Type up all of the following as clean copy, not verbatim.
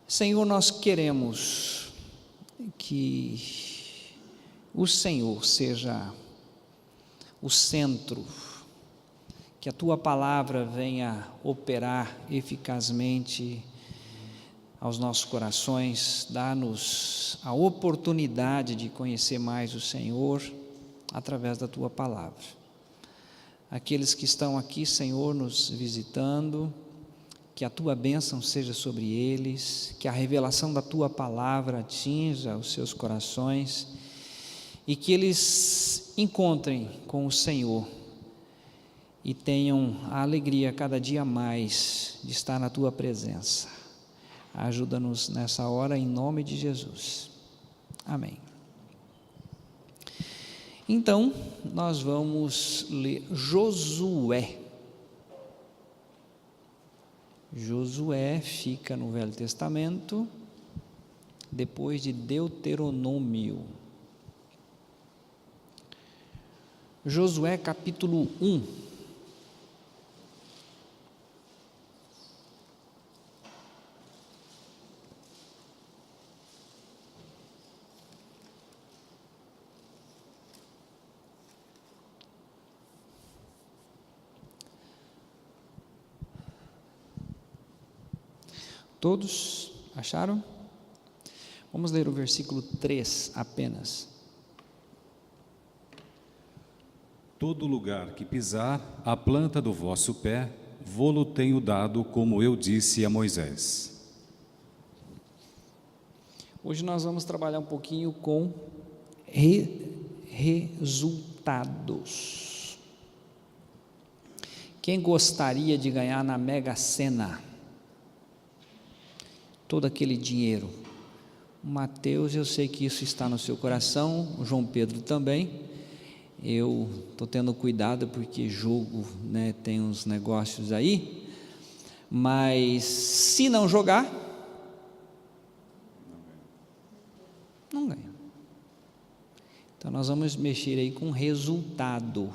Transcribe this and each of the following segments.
Senhor, nós queremos que o Senhor seja o centro, que a Tua palavra venha operar eficazmente aos nossos corações, dá-nos a oportunidade de conhecer mais o Senhor através da Tua palavra. Aqueles que estão aqui, Senhor, nos visitando, que a Tua bênção seja sobre eles, que a revelação da Tua palavra atinja os seus corações e que eles encontrem com o Senhor e tenham a alegria cada dia mais de estar na Tua presença. Ajuda-nos nessa hora em nome de Jesus. Amém. Então, nós vamos ler Josué. Josué fica no Velho Testamento, depois de Deuteronômio. Josué capítulo 1. Todos acharam? Vamos ler o versículo 3 apenas. Todo lugar que pisar a planta do vosso pé, vô-lo tenho dado, como eu disse a Moisés. Hoje nós vamos trabalhar um pouquinho com resultados. Quem gostaria de ganhar na Mega Sena todo aquele dinheiro? Mateus, eu sei que isso está no seu coração, o João Pedro também. Eu estou tendo cuidado porque jogo, né, tem uns negócios aí, mas se não jogar, não ganha. Então nós vamos mexer aí com resultado.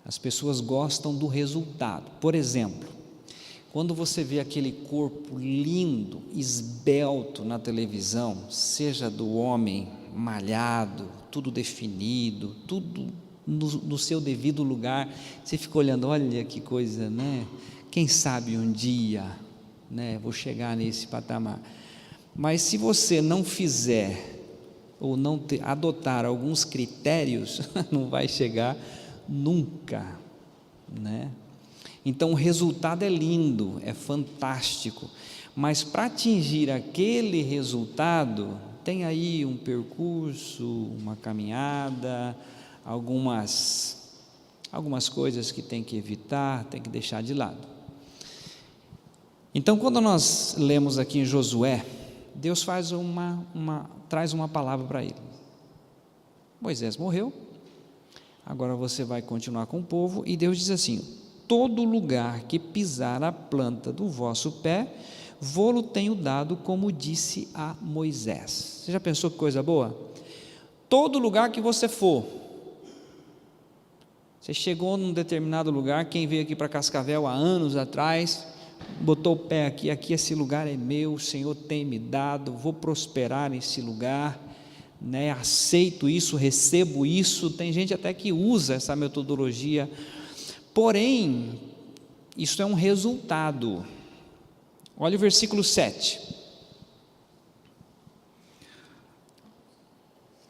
As pessoas gostam do resultado. Por exemplo, quando você vê aquele corpo lindo, esbelto na televisão, seja do homem malhado, tudo definido, tudo no seu devido lugar, você fica olhando, olha que coisa, né? Quem sabe um dia, né, vou chegar nesse patamar. Mas se você não fizer ou não adotar alguns critérios, não vai chegar nunca, né? Então o resultado é lindo, é fantástico, mas para atingir aquele resultado, tem aí um percurso, uma caminhada, algumas coisas que tem que evitar, tem que deixar de lado. Então quando nós lemos aqui em Josué, Deus faz traz uma palavra para ele. Moisés morreu, agora você vai continuar com o povo, e Deus diz assim: todo lugar que pisar a planta do vosso pé, vô-lo tenho dado, como disse a Moisés. Você já pensou que coisa boa? Todo lugar que você for, você chegou num determinado lugar, quem veio aqui para Cascavel há anos atrás, botou o pé aqui, esse lugar é meu, o Senhor tem me dado, vou prosperar nesse lugar, né? Aceito isso, recebo isso. Tem gente até que usa essa metodologia, porém, isso é um resultado. Olha o versículo 7.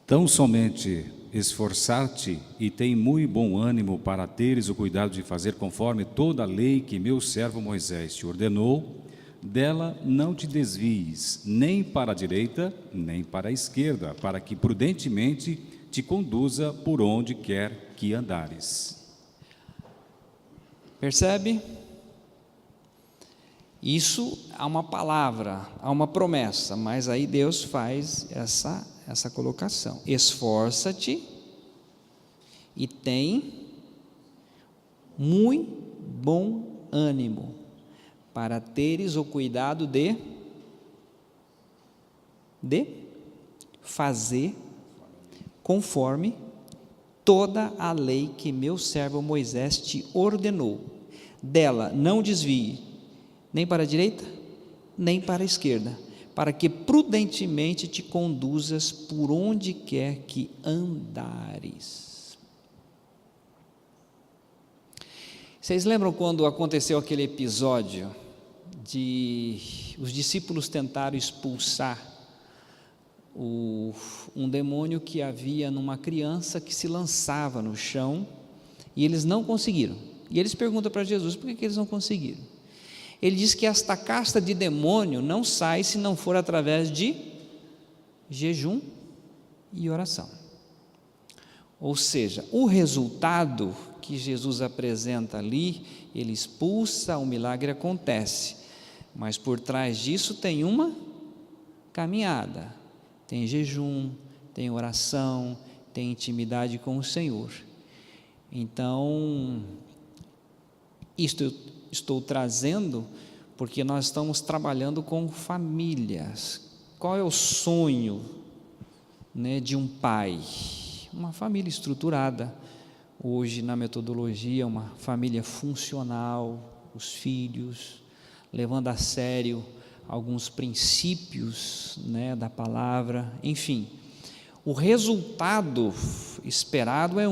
Tão somente esforçar-te e tem muito bom ânimo para teres o cuidado de fazer conforme toda a lei que meu servo Moisés te ordenou, dela não te desvies, nem para a direita, nem para a esquerda, para que prudentemente te conduza por onde quer que andares. Percebe? Isso há uma palavra, há uma promessa, mas aí Deus faz essa colocação: esforça-te e tem muito bom ânimo para teres o cuidado de fazer conforme toda a lei que meu servo Moisés te ordenou. Dela não desvie, nem para a direita, nem para a esquerda, para que prudentemente te conduzas por onde quer que andares. Vocês lembram quando aconteceu aquele episódio de os discípulos tentaram expulsar um demônio que havia numa criança que se lançava no chão, e eles não conseguiram? E eles perguntam para Jesus, por que eles não conseguiram? Ele diz que esta casta de demônio não sai se não for através de jejum e oração. Ou seja, o resultado que Jesus apresenta ali, ele expulsa, o milagre acontece, mas por trás disso tem uma caminhada, tem jejum, tem oração, tem intimidade com o Senhor. Então, isto eu estou trazendo porque nós estamos trabalhando com famílias. Qual é o sonho, né, de um pai? Uma família estruturada. Hoje, na metodologia, uma família funcional, os filhos, levando a sério alguns princípios, né, da palavra, enfim. O resultado esperado é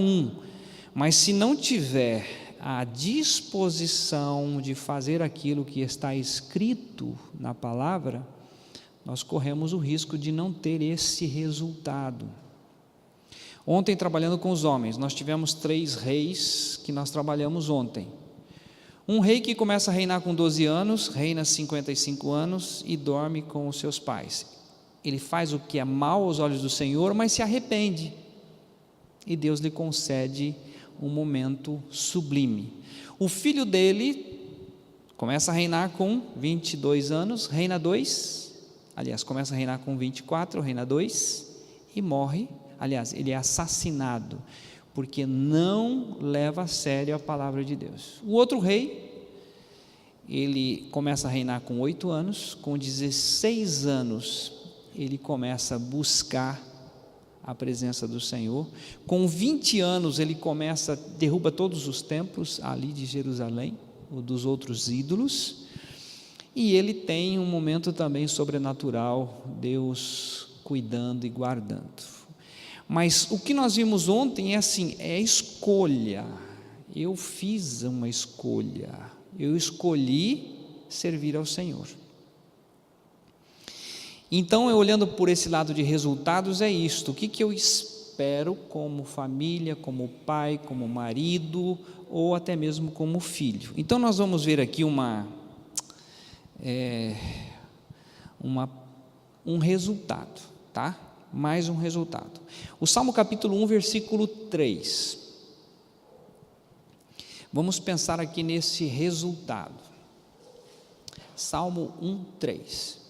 mas se não tiver a disposição de fazer aquilo que está escrito na palavra, nós corremos o risco de não ter esse resultado. Ontem, trabalhando com os homens, nós tivemos 3 reis que nós trabalhamos ontem. Um rei que começa a reinar com 12 anos, reina 55 anos e dorme com os seus pais. Ele faz o que é mal aos olhos do Senhor, mas se arrepende, e Deus lhe concede um momento sublime. O filho dele começa a reinar com 22 anos, reina 2, começa a reinar com 24, reina 2 e morre. Ele é assassinado, porque não leva a sério a palavra de Deus. O outro rei, ele começa a reinar com 8 anos, com 16 anos, ele começa a buscar a presença do Senhor. Com 20 anos ele derruba todos os templos ali de Jerusalém, ou dos outros ídolos, e ele tem um momento também sobrenatural, Deus cuidando e guardando. Mas o que nós vimos ontem é escolha. Eu fiz uma escolha, eu escolhi servir ao Senhor. Então, olhando por esse lado de resultados, é isto: o que eu espero como família, como pai, como marido, ou até mesmo como filho. Então, nós vamos ver aqui um resultado, tá? Mais um resultado. O Salmo capítulo 1, versículo 3. Vamos pensar aqui nesse resultado. Salmo 1, 3.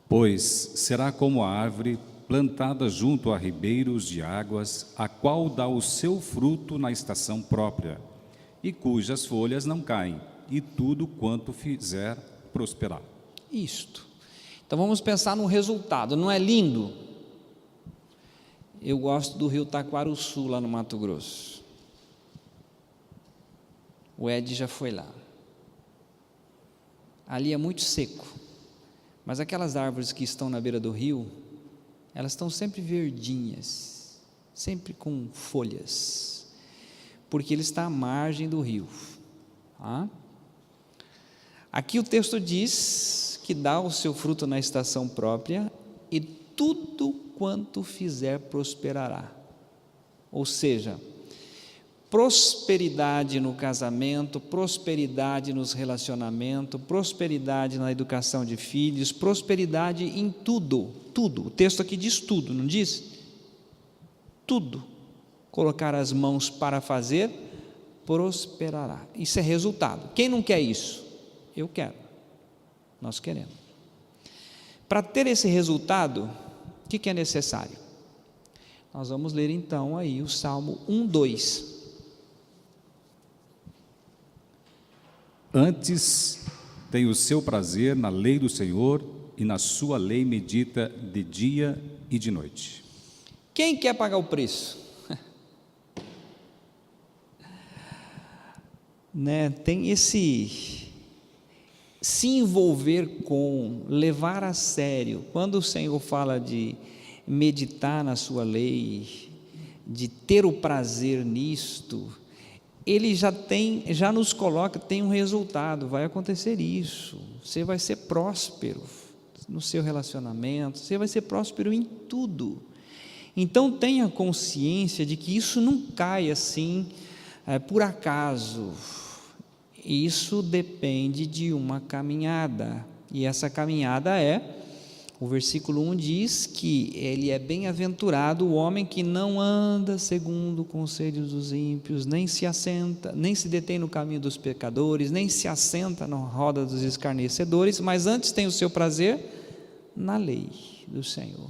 Pois será como a árvore plantada junto a ribeiros de águas, a qual dá o seu fruto na estação própria, e cujas folhas não caem, e tudo quanto fizer prosperar. Isto. Então vamos pensar no resultado. Não é lindo? Eu gosto do rio Taquarussu, lá no Mato Grosso. O Ed já foi lá. Ali é muito seco, mas aquelas árvores que estão na beira do rio, elas estão sempre verdinhas, sempre com folhas, porque ele está à margem do rio. Aqui o texto diz que dá o seu fruto na estação própria, e tudo quanto fizer prosperará. Ou seja, prosperidade no casamento, prosperidade nos relacionamentos, prosperidade na educação de filhos, prosperidade em tudo. O texto aqui diz tudo, não diz? Tudo. Colocar as mãos para fazer, prosperará. Isso é resultado. Quem não quer isso? Eu quero. Nós queremos. Para ter esse resultado, o que é necessário? Nós vamos ler então aí o Salmo 1, 2. Antes tem o seu prazer na lei do Senhor, e na sua lei medita de dia e de noite. Quem quer pagar o preço? Né? Tem esse se envolver com, levar a sério. Quando o Senhor fala de meditar na sua lei, de ter o prazer nisto, Ele já nos coloca, tem um resultado, vai acontecer isso, você vai ser próspero no seu relacionamento, você vai ser próspero em tudo. Então tenha consciência de que isso não cai assim, por acaso. Isso depende de uma caminhada, e essa caminhada o versículo 1 diz que ele é bem-aventurado o homem que não anda segundo o conselho dos ímpios, nem se assenta, nem se detém no caminho dos pecadores, nem se assenta na roda dos escarnecedores, mas antes tem o seu prazer na lei do Senhor.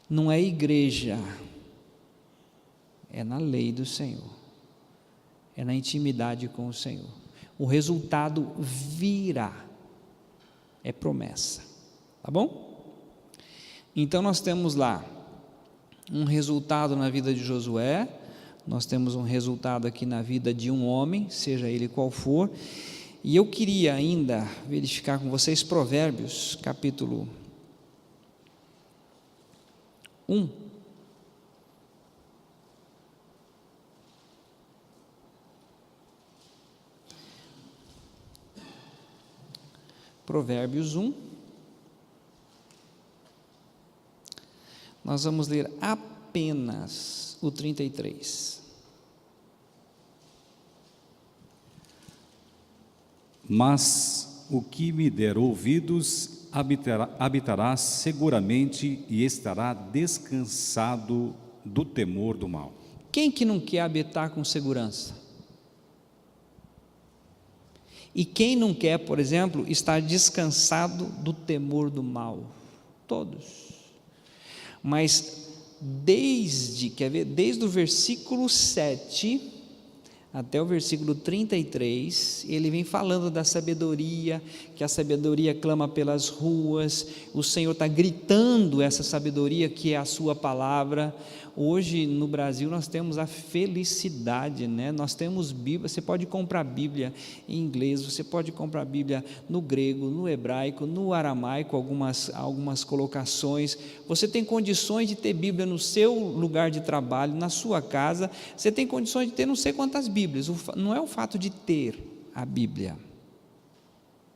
Não é igreja, é na lei do Senhor, é na intimidade com o Senhor. O resultado virá, é promessa, tá bom? Então nós temos lá um resultado na vida de Josué, nós temos um resultado aqui na vida de um homem, seja ele qual for, e eu queria ainda verificar com vocês Provérbios, capítulo 1. Provérbios 1. Nós vamos ler apenas o 33. Mas o que me der ouvidos habitará seguramente e estará descansado do temor do mal. Quem que não quer habitar com segurança? E quem não quer, por exemplo, estar descansado do temor do mal? Todos. Mas desde o versículo 7 até o versículo 33, ele vem falando da sabedoria, que a sabedoria clama pelas ruas, o Senhor está gritando essa sabedoria que é a sua palavra. Hoje no Brasil nós temos a felicidade, né? Nós temos Bíblia, você pode comprar Bíblia em inglês, você pode comprar Bíblia no grego, no hebraico, no aramaico, algumas colocações, você tem condições de ter Bíblia no seu lugar de trabalho, na sua casa, você tem condições de ter não sei quantas Bíblias, não é o fato de ter a Bíblia,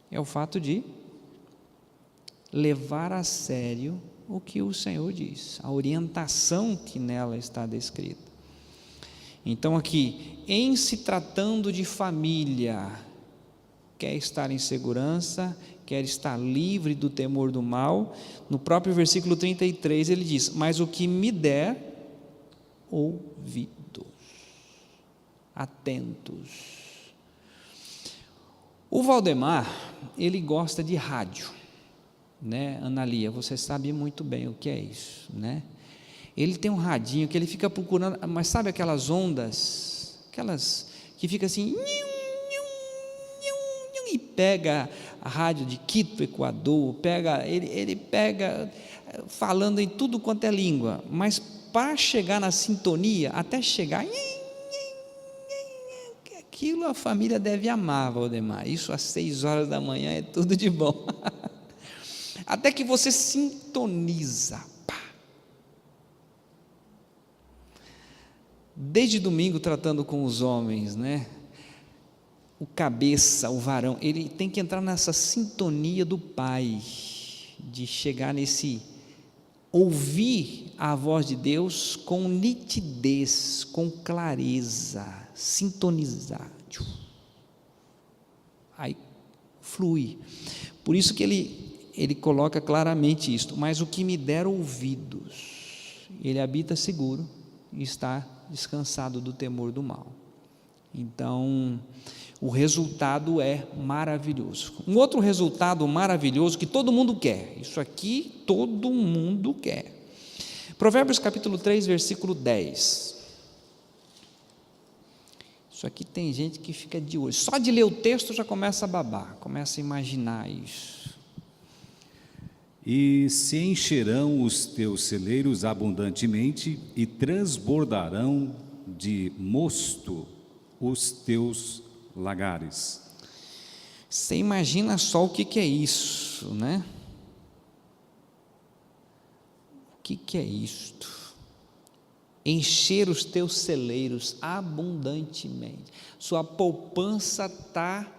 é o fato de levar a sério o que o Senhor diz, a orientação que nela está descrita. Então aqui, em se tratando de família, quer estar em segurança, quer estar livre do temor do mal, no próprio versículo 33 ele diz, mas o que me der ouvidos, atentos. O Valdemar, ele gosta de rádio, né, Analia, você sabe muito bem o que é isso, né? Ele tem um radinho que ele fica procurando, mas sabe aquelas ondas, aquelas que fica assim, e pega a rádio de Quito, Equador, ele pega falando em tudo quanto é língua, mas para chegar na sintonia, até chegar, aquilo a família deve amar, Valdemar, isso às 6 horas da manhã é tudo de bom. Até que você sintoniza. Pá. Desde domingo, tratando com os homens, né? O cabeça, o varão, ele tem que entrar nessa sintonia do Pai, de chegar nesse, ouvir a voz de Deus com nitidez, com clareza, sintonizar. Aí flui. Por isso que ele coloca claramente isto, mas o que me der ouvidos, ele habita seguro e está descansado do temor do mal. Então, o resultado é maravilhoso. Um outro resultado maravilhoso que todo mundo quer, isso aqui todo mundo quer. Provérbios capítulo 3, versículo 10. Isso aqui tem gente que fica de olho, só de ler o texto já começa a babar, começa a imaginar isso. E se encherão os teus celeiros abundantemente, e transbordarão de mosto os teus lagares. Você imagina só o que é isso, né? O que é isto? Encher os teus celeiros abundantemente. Sua poupança está...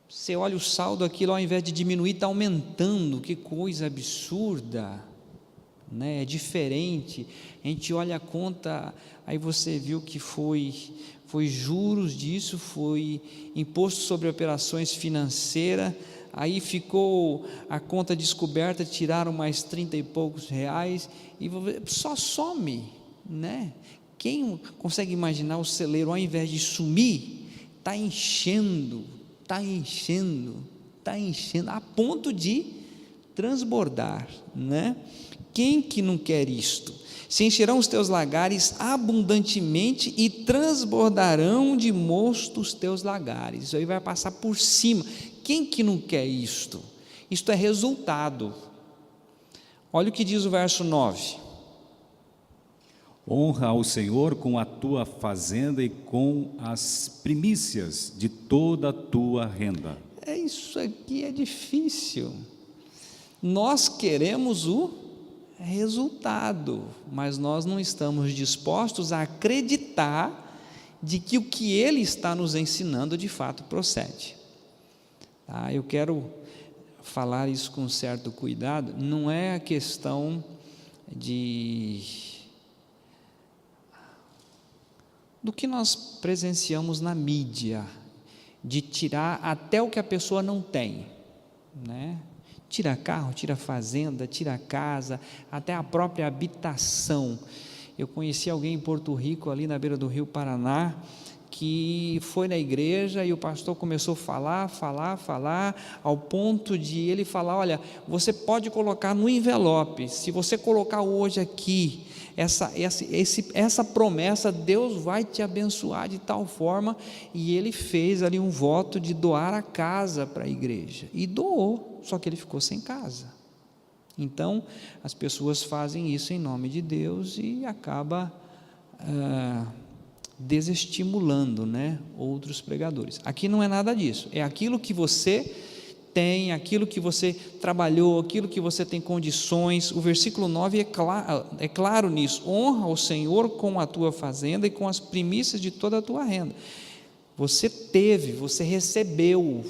Você olha o saldo, aquilo ao invés de diminuir, está aumentando. Que coisa absurda, né? É diferente. A gente olha a conta, aí você viu que foi juros disso, foi imposto sobre operações financeiras, aí ficou a conta descoberta, tiraram mais 30 e poucos reais, e só some, né? Quem consegue imaginar o celeiro, ao invés de sumir, está enchendo, a ponto de transbordar, né? Quem que não quer isto? Se encherão os teus lagares abundantemente e transbordarão de mosto os teus lagares. Isso aí vai passar por cima. Quem que não quer isto? Isto é resultado. Olha o que diz o verso 9. Honra ao Senhor com a tua fazenda e com as primícias de toda a tua renda. Isso aqui é difícil. Nós queremos o resultado, mas nós não estamos dispostos a acreditar de que o que ele está nos ensinando de fato procede. Tá? Eu quero falar isso com certo cuidado. Não é a questão do que nós presenciamos na mídia, de tirar até o que a pessoa não tem, né? Tira carro, tira fazenda, tira casa, até a própria habitação. Eu conheci alguém em Porto Rico, ali na beira do rio Paraná, que foi na igreja e o pastor começou a falar, ao ponto de ele falar: olha, você pode colocar no envelope, se você colocar hoje aqui, essa promessa, Deus vai te abençoar de tal forma. E ele fez ali um voto de doar a casa para a igreja, e doou, só que ele ficou sem casa. Então, as pessoas fazem isso em nome de Deus e acaba desestimulando, né, outros pregadores. Aqui não é nada disso, é aquilo que você tem, aquilo que você trabalhou, aquilo que você tem condições. O versículo 9 é claro nisso: honra o Senhor com a tua fazenda e com as primícias de toda a tua renda. Você teve, você recebeu,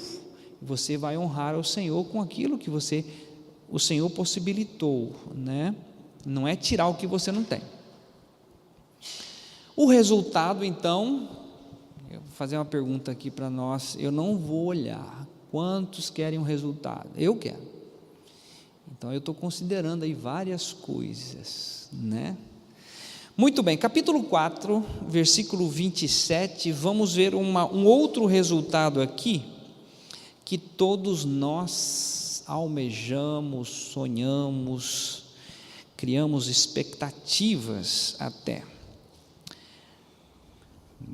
você vai honrar o Senhor com aquilo que o Senhor possibilitou, né? Não é tirar o que você não tem. O resultado, então, eu vou fazer uma pergunta aqui para nós. Eu não vou olhar quantos querem um resultado, eu quero. Então eu estou considerando aí várias coisas, né? Muito bem, capítulo 4, versículo 27, vamos ver um outro resultado aqui, que todos nós almejamos, sonhamos, criamos expectativas até.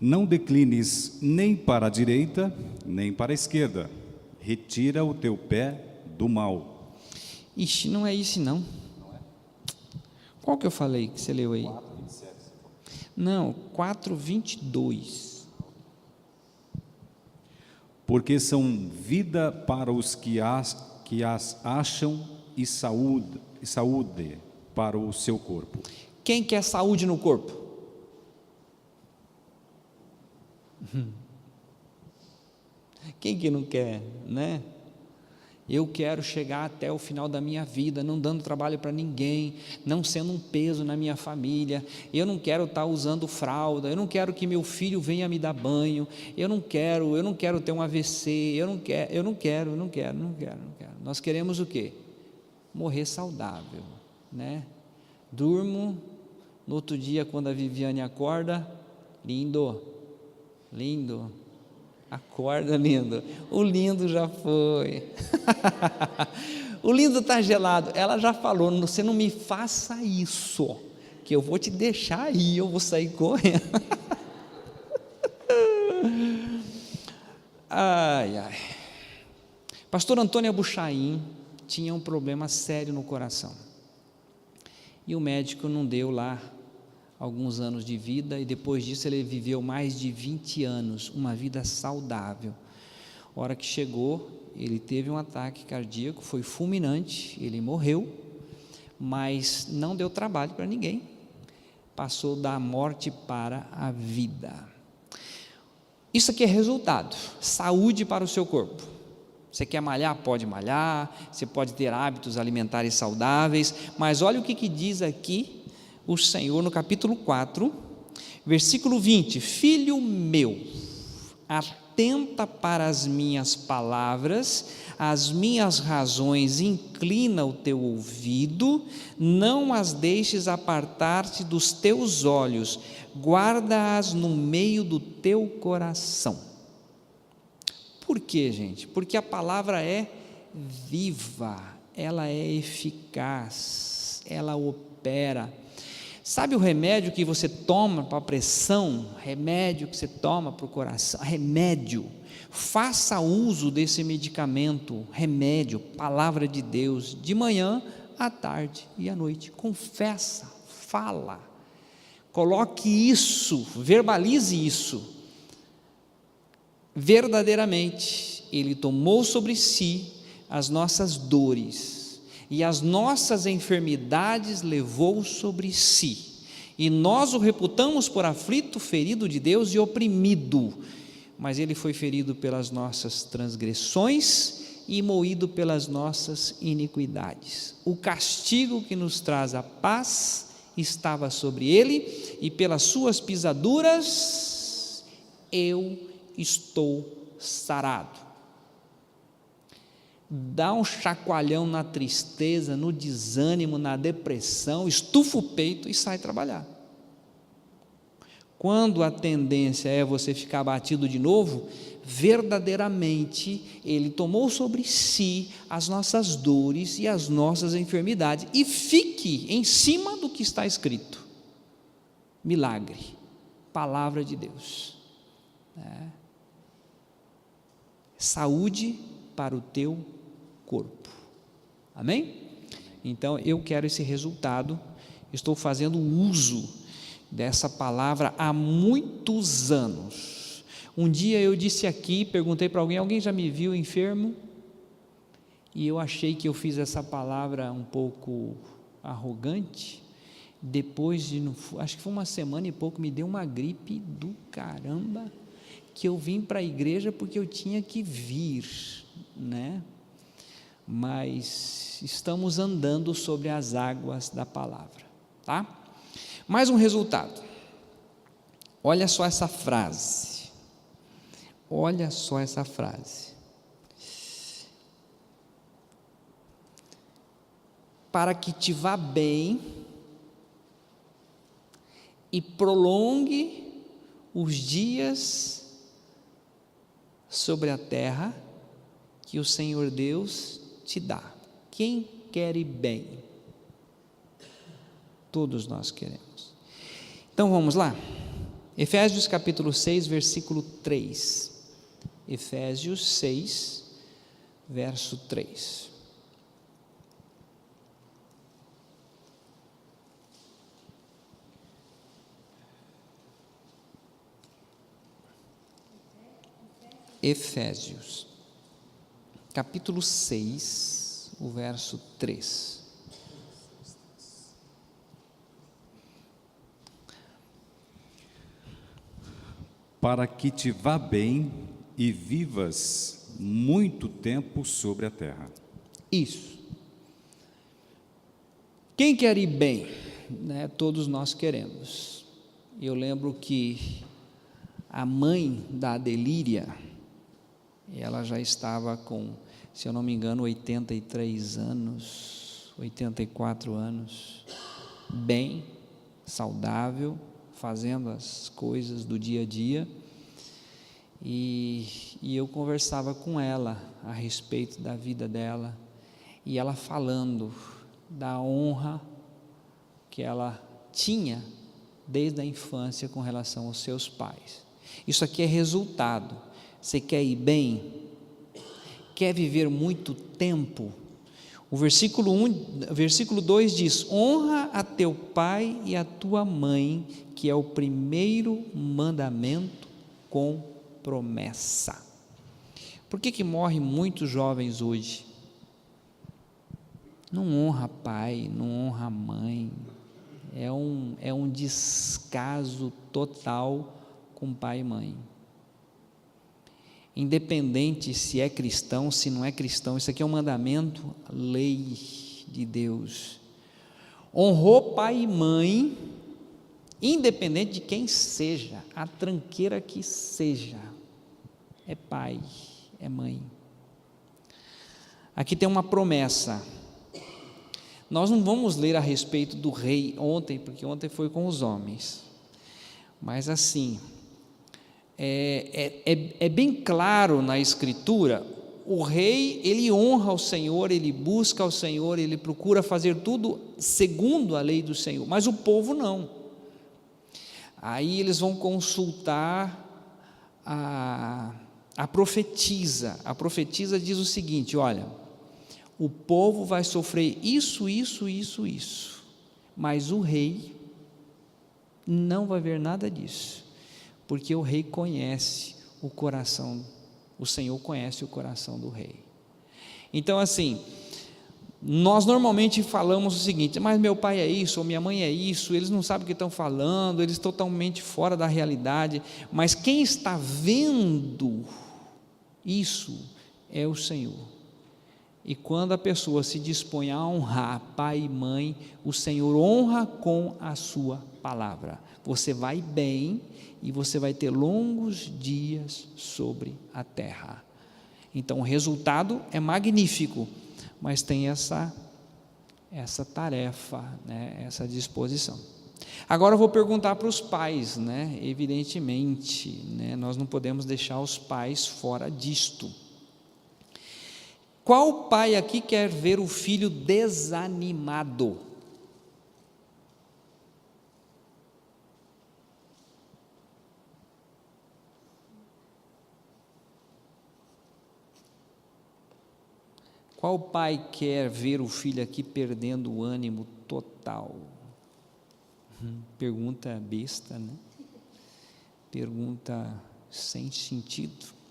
Não declines nem para a direita, nem para a esquerda. Retira o teu pé do mal. Ixi, não é isso não. Qual que eu falei que você leu aí? 4:27. Não, 4:22. Porque são vida para os que as acham e saúde para o seu corpo. Quem quer saúde no corpo? Quem que não quer, né? Eu quero chegar até o final da minha vida não dando trabalho para ninguém, não sendo um peso na minha família. Eu não quero estar usando fralda, eu não quero que meu filho venha me dar banho, eu não quero ter um AVC, eu não quero. Nós queremos o quê? Morrer saudável, né? Durmo, no outro dia, quando a Viviane acorda, lindo, acorda, lindo. O lindo já foi. O lindo está gelado. Ela já falou: você não me faça isso, que eu vou te deixar aí, eu vou sair correndo. Ai. Pastor Antônio Abuchaim tinha um problema sério no coração. E o médico não deu lá alguns anos de vida, e depois disso ele viveu mais de 20 anos, uma vida saudável. A hora que chegou, ele teve um ataque cardíaco, foi fulminante, ele morreu, mas não deu trabalho para ninguém, passou da morte para a vida. Isso aqui é resultado, saúde para o seu corpo. Você quer malhar? Pode malhar, você pode ter hábitos alimentares saudáveis, mas olha o que diz aqui o Senhor no capítulo 4, versículo 20: Filho meu, atenta para as minhas palavras, as minhas razões, inclina o teu ouvido, não as deixes apartar-te dos teus olhos, guarda-as no meio do teu coração. Por quê, gente? Porque a palavra é viva, ela é eficaz, ela opera. Sabe o remédio que você toma para a pressão? Remédio que você toma para o coração? Remédio. Faça uso desse medicamento, remédio, palavra de Deus, de manhã, à tarde e à noite. Confessa, fala, coloque isso, verbalize isso. Verdadeiramente, Ele tomou sobre si as nossas dores, e as nossas enfermidades levou sobre si, e nós o reputamos por aflito, ferido de Deus e oprimido, mas Ele foi ferido pelas nossas transgressões e moído pelas nossas iniquidades. O castigo que nos traz a paz estava sobre Ele, e pelas suas pisaduras eu estou sarado. Dá um chacoalhão na tristeza, no desânimo, na depressão, estufa o peito e sai trabalhar. Quando a tendência é você ficar abatido de novo, verdadeiramente Ele tomou sobre si as nossas dores e as nossas enfermidades, e fique em cima do que está escrito. Milagre, palavra de Deus. Saúde para o teu corpo. Amém? Então eu quero esse resultado. Estou fazendo uso dessa palavra há muitos anos. Um dia eu disse aqui, perguntei para alguém já me viu enfermo? E eu achei que eu fiz essa palavra um pouco arrogante. Depois de, acho que foi uma semana e pouco, me deu uma gripe do caramba, que eu vim para a igreja porque eu tinha que vir, né? Mas estamos andando sobre as águas da palavra, tá? Mais um resultado. Olha só essa frase. Olha só essa frase. Para que te vá bem e prolongue os dias sobre a terra que o Senhor Deus te dá. Quem quer ir bem? Todos nós queremos. Então vamos lá. Efésios capítulo 6, versículo 3. Efésios 6, verso 3. Efésios, capítulo 6, o verso 3. Para que te vá bem e vivas muito tempo sobre a terra. Isso. Quem quer ir bem? Né? Todos nós queremos. Eu lembro que a mãe da Adelíria, ela já estava com, se eu não me engano, 83 anos, 84 anos, bem, saudável, fazendo as coisas do dia a dia, e eu conversava com ela a respeito da vida dela, e ela falando da honra que ela tinha desde a infância com relação aos seus pais. Isso aqui é resultado. Você quer ir bem? Quer viver muito tempo? O versículo 2 diz: honra a teu pai e a tua mãe, que é o primeiro mandamento com promessa. Por que morrem muitos jovens hoje? Não honra pai, não honra mãe, é um descaso total com pai e mãe. Independente se é cristão, se não é cristão, isso aqui é um mandamento, lei de Deus. Honrou pai e mãe, independente de quem seja, a tranqueira que seja, é pai, é mãe. Aqui tem uma promessa. Nós não vamos ler a respeito do rei ontem, porque ontem foi com os homens, mas assim, é bem claro na Escritura, o rei, ele honra o Senhor, ele busca o Senhor, ele procura fazer tudo segundo a lei do Senhor, mas o povo não. Aí eles vão consultar a profetisa. A profetisa diz o seguinte: olha, o povo vai sofrer isso, mas o rei não vai ver nada disso, porque o rei conhece o coração, o Senhor conhece o coração do rei. Então assim, nós normalmente falamos o seguinte: mas meu pai é isso, ou minha mãe é isso, eles não sabem o que estão falando, eles estão totalmente fora da realidade, mas quem está vendo isso é o Senhor. E quando a pessoa se dispõe a honrar pai e mãe, o Senhor honra com a sua palavra. Você vai bem e você vai ter longos dias sobre a terra. Então o resultado é magnífico, mas tem essa tarefa, né, essa disposição. Agora eu vou perguntar para os pais, né, evidentemente, né, nós não podemos deixar os pais fora disto. Qual pai aqui quer ver o filho desanimado? Qual pai quer ver o filho aqui perdendo o ânimo total? Pergunta besta, né? Pergunta sem sentido.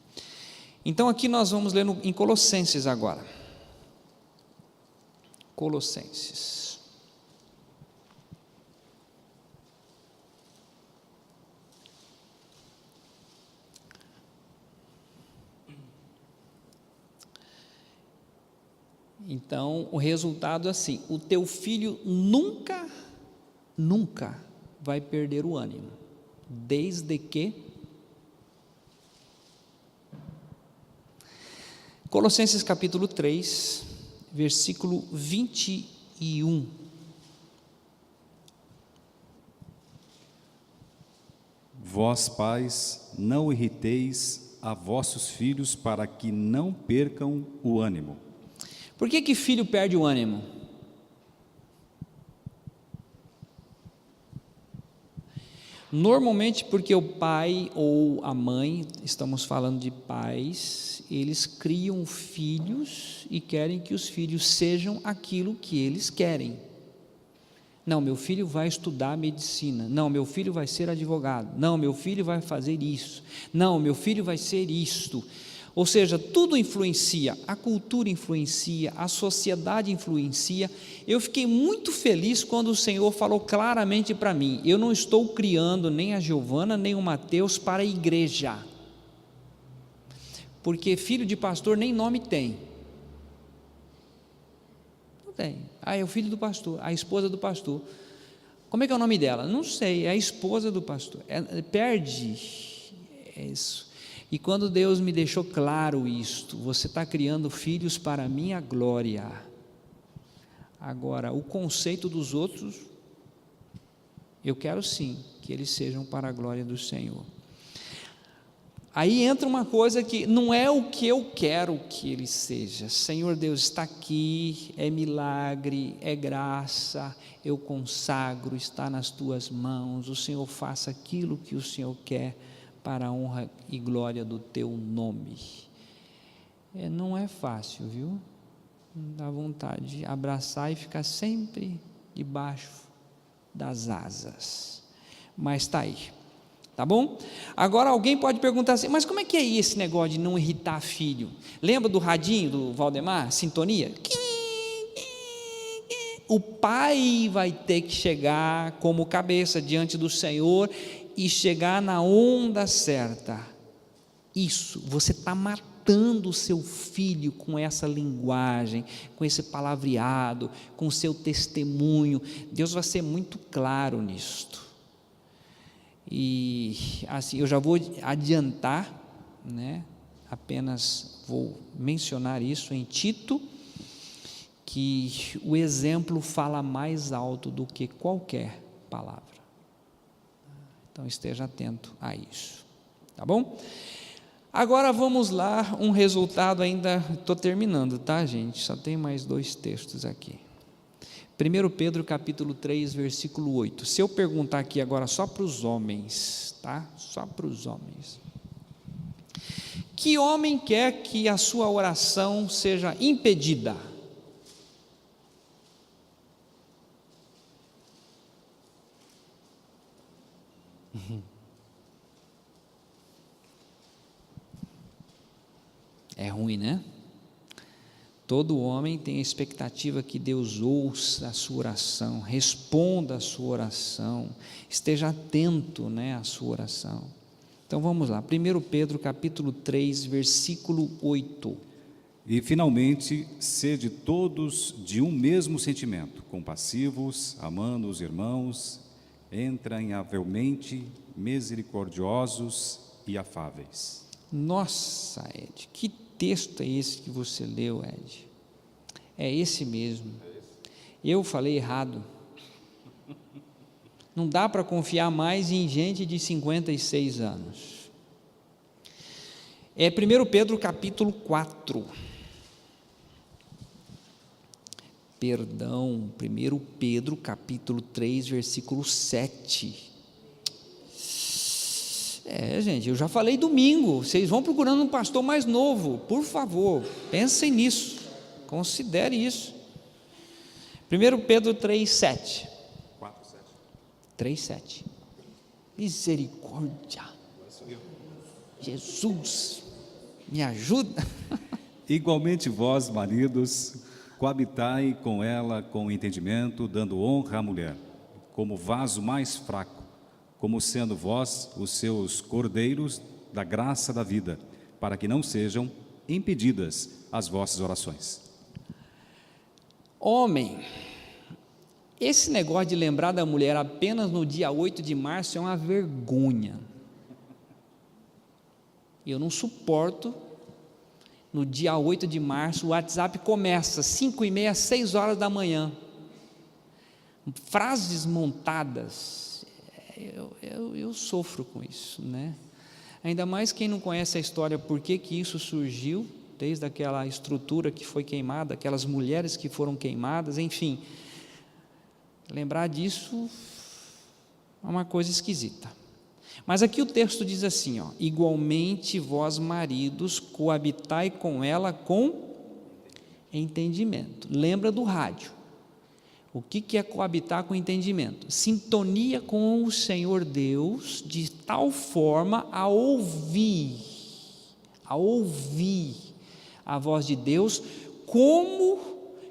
Então aqui nós vamos ler em Colossenses agora. Colossenses. Então o resultado é assim: o teu filho nunca vai perder o ânimo, desde que Colossenses capítulo 3, versículo 21. Vós, pais, não irriteis a vossos filhos para que não percam o ânimo. Por que filho perde o ânimo? Normalmente porque o pai ou a mãe, estamos falando de pais, eles criam filhos e querem que os filhos sejam aquilo que eles querem. Não, meu filho vai estudar medicina. Não, meu filho vai ser advogado. Não, meu filho vai fazer isso. Não, meu filho vai ser isto. Ou seja, tudo influencia, a cultura influencia, a sociedade influencia. Eu fiquei muito feliz quando o Senhor falou claramente para mim: eu não estou criando nem a Giovana nem o Mateus para a igreja, porque filho de pastor nem nome tem. Não tem. É o filho do pastor, a esposa do pastor. Como é que é o nome dela? Não sei, é a esposa do pastor. Perde isso. E quando Deus me deixou claro isto: você está criando filhos para a minha glória. Agora, o conceito dos outros, eu quero sim que eles sejam para a glória do Senhor. Aí entra uma coisa que não é o que eu quero que ele seja. Senhor Deus, está aqui, é milagre, é graça, eu consagro, está nas tuas mãos, o Senhor faça aquilo que o Senhor quer, para a honra e glória do teu nome. Não é fácil, viu? Dá vontade de abraçar e ficar sempre debaixo das asas. Mas está aí, tá bom? Agora alguém pode perguntar assim, mas como é que é esse negócio de não irritar filho? Lembra do radinho do Valdemar? Sintonia? O pai vai ter que chegar como cabeça diante do Senhor e chegar na onda certa. Isso, você está matando o seu filho com essa linguagem, com esse palavreado, com o seu testemunho. Deus vai ser muito claro nisto. E assim, eu já vou adiantar, né? Apenas vou mencionar isso em Tito, que o exemplo fala mais alto do que qualquer palavra. Então esteja atento a isso, tá bom? Agora vamos lá, um resultado ainda, estou terminando, tá, gente? Só tem mais 2 textos aqui. 1 Pedro capítulo 3, versículo 8. Se eu perguntar aqui agora só para os homens, tá? Só para os homens. Que homem quer que a sua oração seja impedida? É ruim, né? Todo homem tem a expectativa que Deus ouça a sua oração, responda a sua oração, esteja atento, né, à sua oração. Então vamos lá, 1 Pedro capítulo 3, versículo 8. E finalmente, sede todos de um mesmo sentimento, compassivos, amando os irmãos, entranhavelmente misericordiosos e afáveis. Nossa, Ed, que texto é esse que você leu, Ed? É esse mesmo. Eu falei errado. Não dá para confiar mais em gente de 56 anos. É 1 Pedro capítulo 4. Perdão, 1 Pedro capítulo 3, versículo 7. Gente, eu já falei domingo, vocês vão procurando um pastor mais novo, por favor, pensem nisso, considere isso. 1 Pedro 3, 7. 3, 7. Misericórdia. Jesus, me ajuda. Igualmente vós, maridos, coabitai com ela com entendimento, dando honra à mulher, como vaso mais fraco, como sendo vós os seus cordeiros da graça da vida, para que não sejam impedidas as vossas orações. Homem, esse negócio de lembrar da mulher apenas no dia 8 de março é uma vergonha. Eu não suporto, no dia 8 de março, o WhatsApp começa 5h30, 6 horas da manhã, frases montadas. Eu sofro com isso, né? Ainda mais quem não conhece a história, por que isso surgiu, desde aquela estrutura que foi queimada, aquelas mulheres que foram queimadas, enfim, lembrar disso é uma coisa esquisita. Mas aqui o texto diz assim, ó, igualmente vós maridos coabitai com ela com entendimento. Lembra do rádio? O que é coabitar com entendimento? Sintonia com o Senhor Deus, de tal forma a ouvir a voz de Deus, como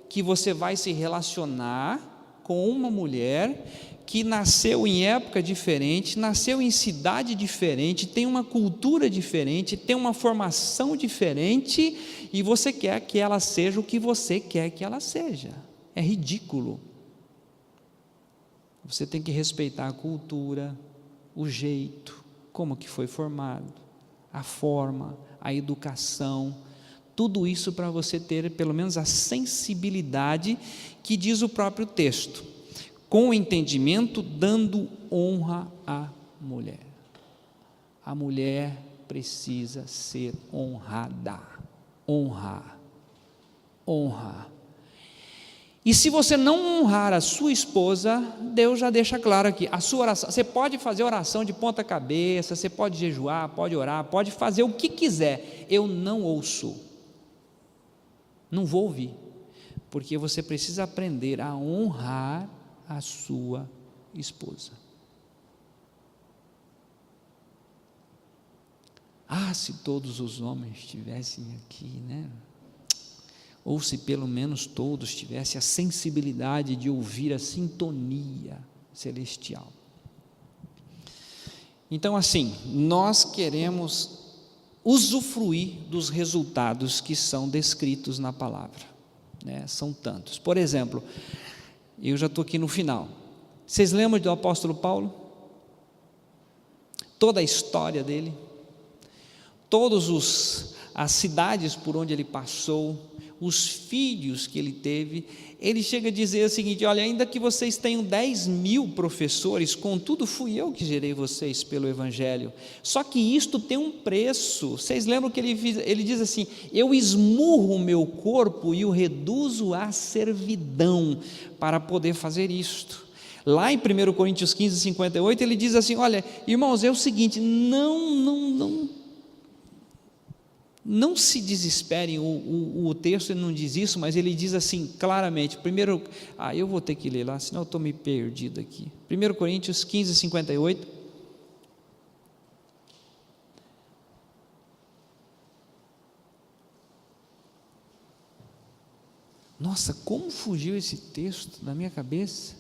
que você vai se relacionar com uma mulher que nasceu em época diferente, nasceu em cidade diferente, tem uma cultura diferente, tem uma formação diferente, e você quer que ela seja o que você quer que ela seja. É ridículo. Você tem que respeitar a cultura, o jeito, como que foi formado, a forma, a educação, tudo isso para você ter pelo menos a sensibilidade que diz o próprio texto, com o entendimento, dando honra à mulher. A mulher precisa ser honrada, honra. E se você não honrar a sua esposa, Deus já deixa claro aqui, a sua oração, você pode fazer oração de ponta cabeça, você pode jejuar, pode orar, pode fazer o que quiser, eu não ouço, não vou ouvir, porque você precisa aprender a honrar a sua esposa. Ah, se todos os homens estivessem aqui, né? Ou se pelo menos todos tivessem a sensibilidade de ouvir a sintonia celestial. Então, assim, nós queremos usufruir dos resultados que são descritos na palavra, né? São tantos. Por exemplo, eu já estou aqui no final. Vocês lembram do apóstolo Paulo? Toda a história dele, as cidades por onde ele passou, os filhos que ele teve. Ele chega a dizer o seguinte: olha, ainda que vocês tenham 10.000 professores, contudo fui eu que gerei vocês pelo Evangelho, só que isto tem um preço. Vocês lembram que ele diz assim: eu esmurro o meu corpo e o reduzo à servidão para poder fazer isto. Lá em 1 Coríntios 15, 58, ele diz assim: olha, irmãos, é o seguinte, não se desesperem, o texto não diz isso, mas ele diz assim claramente, primeiro, eu vou ter que ler lá, senão eu estou meio perdido aqui, 1 Coríntios 15, 58, nossa, como fugiu esse texto da minha cabeça?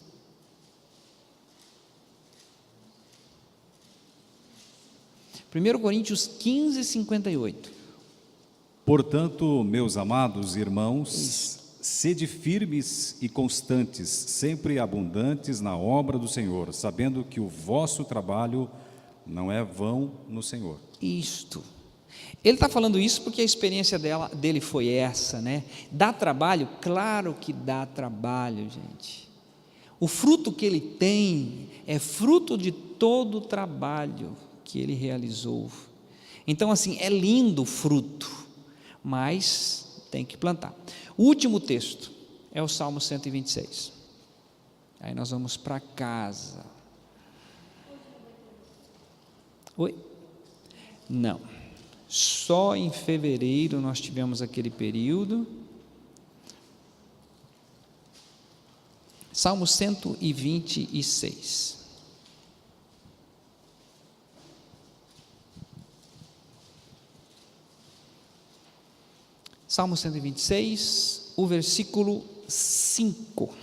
Primeiro Coríntios 15, 58. Portanto, meus amados irmãos, sede firmes e constantes, sempre abundantes na obra do Senhor, sabendo que o vosso trabalho não é vão no Senhor. Isto. Ele está falando isso porque a experiência dele foi essa, né? Dá trabalho? Claro que dá trabalho, gente. O fruto que ele tem é fruto de todo o trabalho que ele realizou. Então, assim, é lindo o fruto, mas tem que plantar. O último texto é o Salmo 126. Aí nós vamos para casa. Oi? Não. Só em fevereiro nós tivemos aquele período. Salmo 126. Salmo 126, o versículo 5.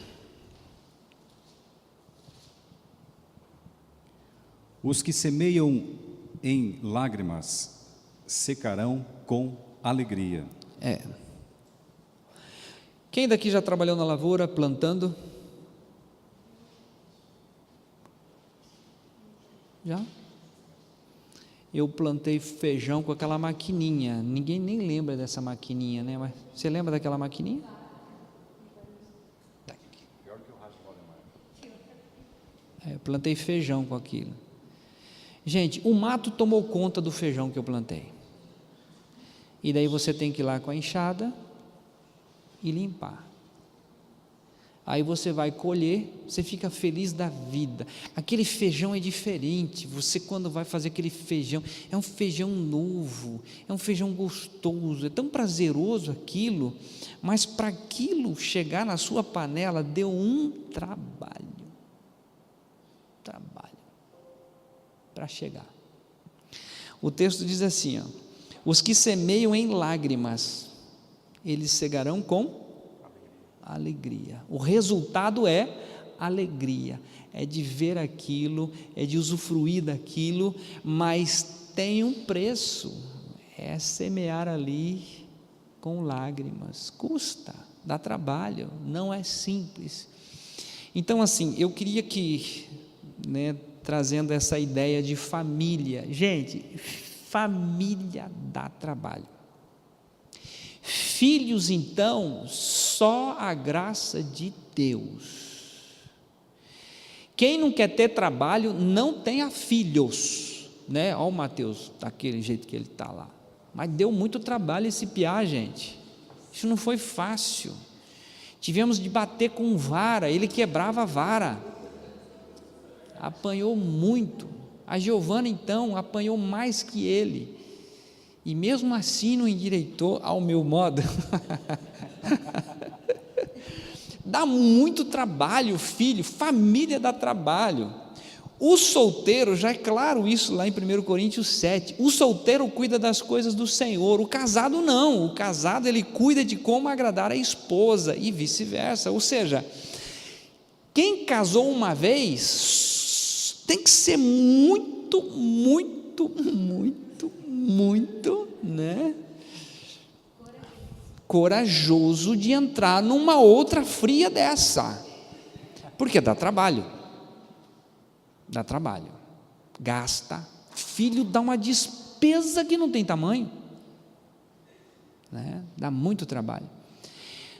Os que semeiam em lágrimas secarão com alegria. Quem daqui já trabalhou na lavoura plantando? Já? Eu plantei feijão com aquela maquininha. Ninguém nem lembra dessa maquininha, né? Mas você lembra daquela maquininha? Eu plantei feijão com aquilo. Gente, o mato tomou conta do feijão que eu plantei. E daí você tem que ir lá com a enxada e limpar. Aí você vai colher, você fica feliz da vida. Aquele feijão é diferente. Você, quando vai fazer aquele feijão, é um feijão novo, é um feijão gostoso, é tão prazeroso aquilo, mas para aquilo chegar na sua panela deu um trabalho para chegar. O texto diz assim, os que semeiam em lágrimas, eles cegarão com alegria. O resultado é alegria, é de ver aquilo, é de usufruir daquilo, mas tem um preço, é semear ali com lágrimas, custa, dá trabalho, não é simples. Então, assim, eu queria que, trazendo essa ideia de família, gente, família dá trabalho. Filhos, então, só a graça de Deus. Quem não quer ter trabalho, não tenha filhos, né? Olha o Mateus, daquele jeito que ele está lá. Mas deu muito trabalho esse piá, gente. Isso não foi fácil. Tivemos de bater com vara, ele quebrava a vara. Apanhou muito. A Giovana, então, apanhou mais que ele. E mesmo assim não endireitou ao meu modo. Dá muito trabalho, filho, família dá trabalho. O solteiro, já é claro isso lá em 1 Coríntios 7, o solteiro cuida das coisas do Senhor, o casado não, o casado ele cuida de como agradar a esposa e vice-versa, ou seja, quem casou uma vez tem que ser muito, né, corajoso de entrar numa outra fria dessa, porque dá trabalho, gasta, filho dá uma despesa que não tem tamanho, né? Dá muito trabalho,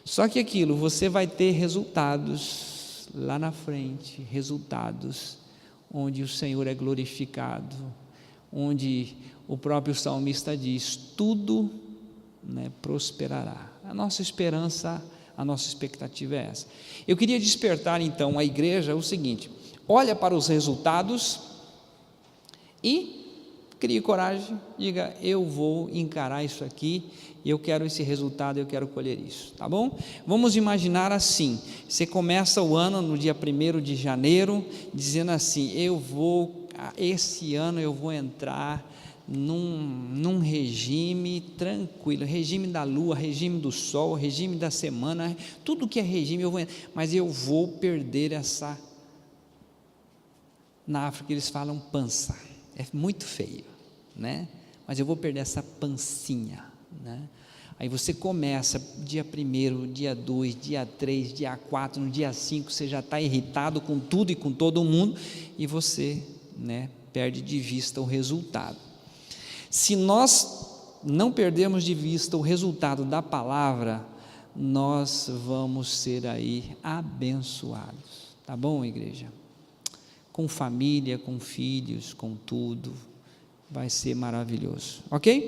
só que aquilo, você vai ter resultados lá na frente, resultados onde o Senhor é glorificado, onde o próprio salmista diz, tudo, né, prosperará. A nossa esperança, a nossa expectativa é essa. Eu queria despertar então a igreja o seguinte: olha para os resultados e crie coragem, diga, eu vou encarar isso aqui, eu quero esse resultado, eu quero colher isso, tá bom? Vamos imaginar assim, você começa o ano no dia 1º de janeiro, dizendo assim, esse ano eu vou entrar num regime tranquilo, regime da lua, regime do sol, regime da semana, tudo que é regime mas eu vou perder essa, na África eles falam pança, é muito feio, né? Mas eu vou perder essa pancinha, né? Aí você começa dia 1º, dia 2, dia 3, dia 4, no dia 5 você já está irritado com tudo e com todo mundo, e você, né, perde de vista o resultado. Se nós não perdermos de vista o resultado da palavra, nós vamos ser aí abençoados, tá bom, igreja? Com família, com filhos, com tudo, vai ser maravilhoso, ok?